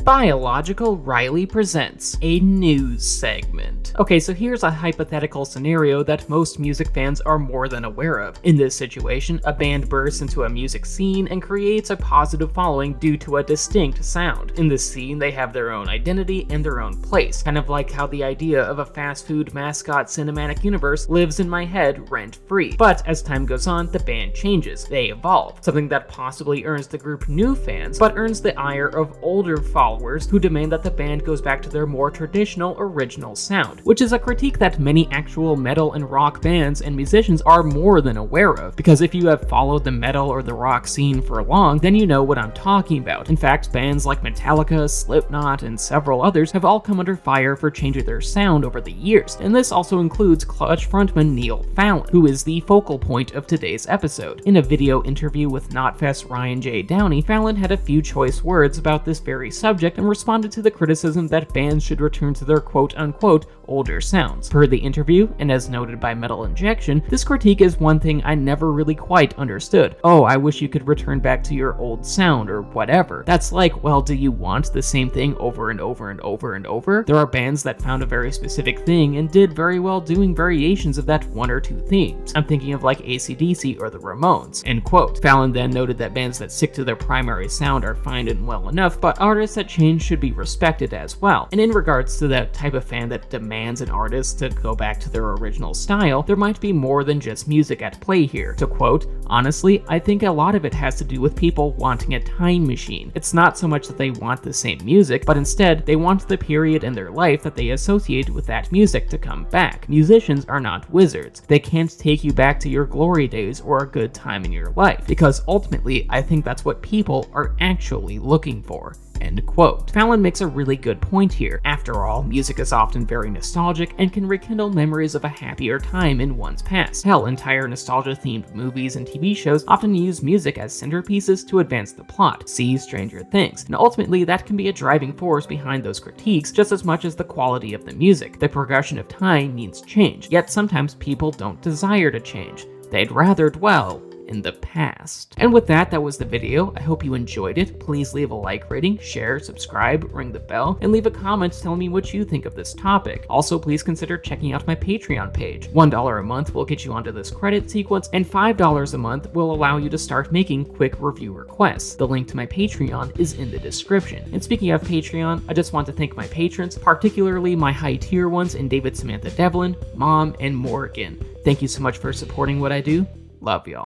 Biological Riley presents a news segment. Okay, so here's a hypothetical scenario that most music fans are more than aware of. In this situation, a band bursts into a music scene and creates a positive following due to a distinct sound. In this scene, they have their own identity and their own place, kind of like how the idea of a fast food mascot cinematic universe lives in my head rent-free. But as time goes on, the band changes. They evolve, something that possibly earns the group new fans, but earns the ire of older followers who demand that the band goes back to their more traditional original sound, which is a critique that many actual metal and rock bands and musicians are more than aware of, because if you have followed the metal or the rock scene for long, then you know what I'm talking about. In fact, bands like Metallica, Slipknot, and several others have all come under fire for changing their sound over the years, and this also includes Clutch frontman Neil Fallon, who is the focal point of today's episode. In a video interview with Knotfest Ryan J. Downey, Fallon had a few choice words about this very subject and responded to the criticism that bands should return to their quote-unquote older sounds. Per the interview, and as noted by Metal Injection, this critique is one thing I never really quite understood. Oh, I wish you could return back to your old sound or whatever. That's like, well, do you want the same thing over and over and over and over? There are bands that found a very specific thing and did very well doing variations of that one or two themes. I'm thinking of like AC/DC or the Ramones, end quote. Fallon then noted that bands that stick to their primary sound are fine and well enough, but artists that change should be respected as well. And in regards to that type of fan that demands an artist to go back to their original style, there might be more than just music at play here. To quote, "Honestly, I think a lot of it has to do with people wanting a time machine. It's not so much that they want the same music, but instead they want the period in their life that they associate with that music to come back. Musicians are not wizards. They can't take you back to your glory days or a good time in your life, because ultimately I think that's what people are actually looking for." End quote. Fallon makes a really good point here. After all, music is often very nostalgic and can rekindle memories of a happier time in one's past. Hell, entire nostalgia-themed movies and TV shows often use music as centerpieces to advance the plot. See Stranger Things. And ultimately, that can be a driving force behind those critiques just as much as the quality of the music. The progression of time needs change, yet sometimes people don't desire to change. They'd rather dwell in the past. And with that, that was the video. I hope you enjoyed it. Please leave a like rating, share, subscribe, ring the bell, and leave a comment telling me what you think of this topic. Also, please consider checking out my Patreon page. $1 a month will get you onto this credit sequence, and $5 a month will allow you to start making quick review requests. The link to my Patreon is in the description. And speaking of Patreon, I just want to thank my patrons, particularly my high tier ones in David Samantha Devlin, Mom, and Morgan. Thank you so much for supporting what I do. Love y'all.